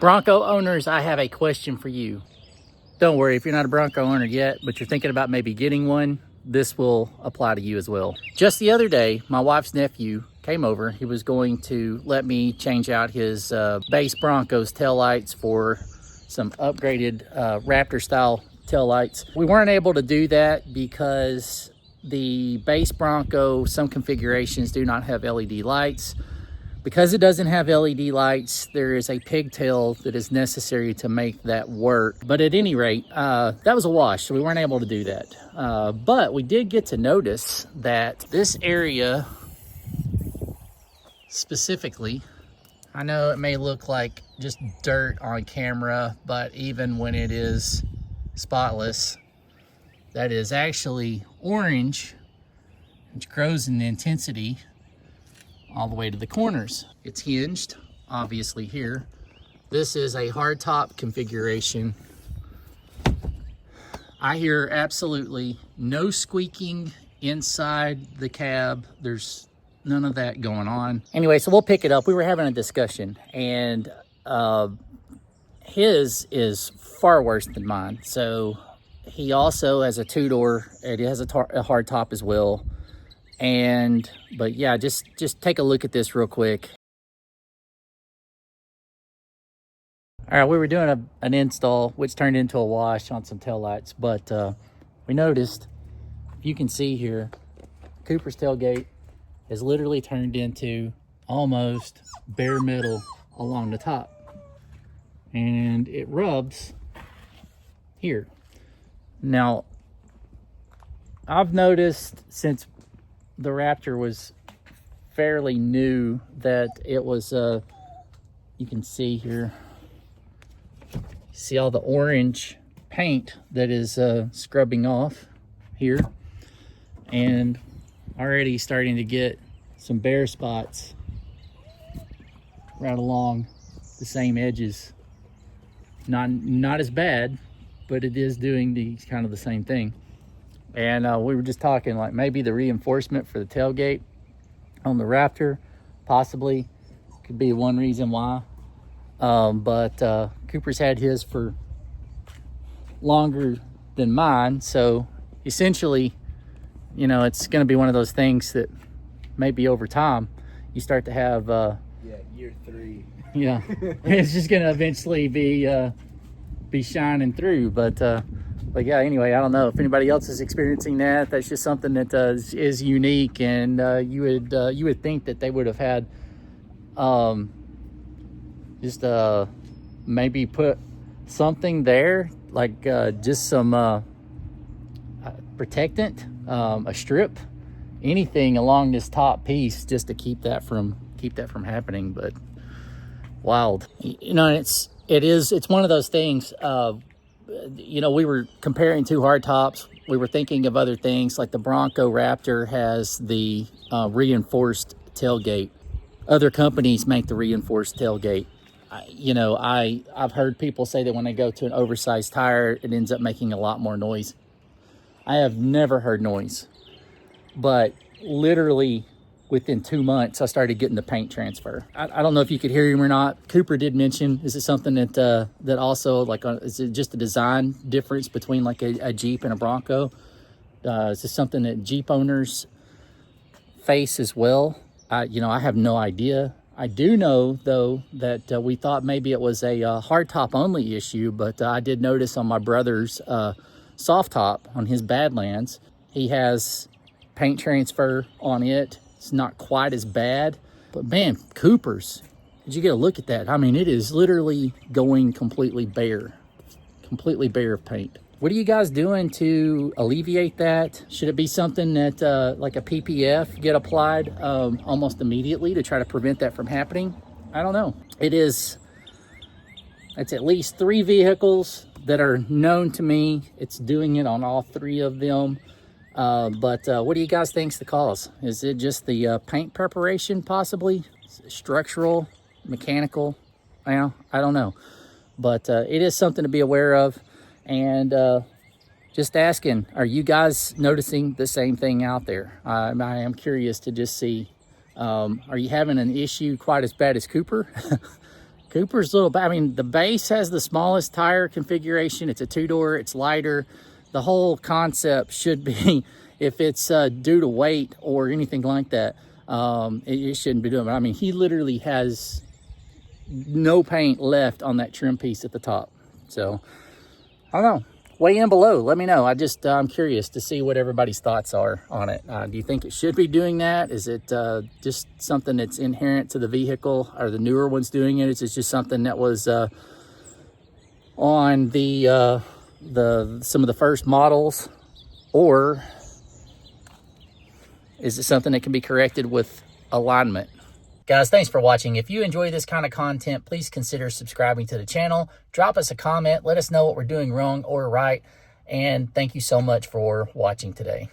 Bronco owners, I have a question for you. Don't worry if you're not a Bronco owner yet, but you're thinking about maybe getting one, this will apply to you as well. Just the other day, my wife's nephew came over. He was going to let me change out his base Broncos taillights for some upgraded Raptor style taillights. We weren't able to do that because the base Bronco, some configurations do not have LED lights. Because it doesn't have LED lights, there is a pigtail that is necessary to make that work. But at any rate, that was a wash, so we weren't able to do that. But we did get to notice that this area specifically, I know it may look like just dirt on camera, but even when it is spotless, that is actually orange, which grows in intensity all the way to the corners. It's hinged, obviously here. This is a hardtop configuration. I hear absolutely no squeaking inside the cab. There's none of that going on. Anyway, so we'll pick it up. We were having a discussion, and his is far worse than mine. So he also has a two-door, it has a hardtop as well. But yeah, just take a look at this real quick. All right, we were doing an install, which turned into a wash on some taillights, but we noticed, you can see here, Cooper's tailgate has literally turned into almost bare metal along the top. And it rubs here. Now, I've noticed since the Raptor was fairly new that it was, you can see here, see all the orange paint that is scrubbing off here, and already starting to get some bare spots right along the same edges. Not as bad, but it is doing kind of the same thing. And we were just talking, like, maybe the reinforcement for the tailgate on the Raptor possibly could be one reason why. But Cooper's had his for longer than mine, so essentially, you know, it's going to be one of those things that maybe over time you start to have year 3. Yeah, it's just going to eventually be shining through. But yeah, anyway, I don't know if anybody else is experiencing that. That's just something that is unique, and you would think that they would have had just maybe put something there, like just some protectant, a strip, anything along this top piece, just to keep that from happening. But wild, you know, it's one of those things. You know, we were comparing two hardtops. We were thinking of other things, like the Bronco Raptor has the reinforced tailgate. Other companies make the reinforced tailgate. I've heard people say that when they go to an oversized tire, it ends up making a lot more noise. I have never heard noise, but literally within 2 months, I started getting the paint transfer. I don't know if you could hear him or not. Cooper did mention, is it something that also, like, is it just a design difference between like a Jeep and a Bronco? Is this something that Jeep owners face as well? I have no idea. I do know, though, that we thought maybe it was a hardtop only issue, but I did notice on my brother's soft top on his Badlands, he has paint transfer on it. It's not quite as bad, but man, Cooper's, did you get a look at that? I mean, it is literally going completely bare of paint. What are you guys doing to alleviate that? Should it be something that like a PPF get applied almost immediately to try to prevent that from happening? I don't know. It's at least 3 vehicles that are known to me. It's doing it on all 3 of them. But what do you guys think's the cause? Is it just the paint preparation, possibly? Structural, mechanical? Well, I don't know. But it is something to be aware of. And just asking, are you guys noticing the same thing out there? I am curious to just see, are you having an issue quite as bad as Cooper? Cooper's little, I mean, the base has the smallest tire configuration. It's a 2-door, it's lighter. The whole concept should be, if it's due to weight or anything like that, it shouldn't be doing it. I mean, he literally has no paint left on that trim piece at the top. So, I don't know. Weigh in below. Let me know. I'm curious to see what everybody's thoughts are on it. Do you think it should be doing that? Is it just something that's inherent to the vehicle? Are the newer ones doing it? Is it just something that was on some of the first models? Or is it something that can be corrected with alignment? Guys, thanks for watching. If you enjoy this kind of content, please consider subscribing to the channel. Drop us a comment. Let us know what we're doing wrong or right. And thank you so much for watching today.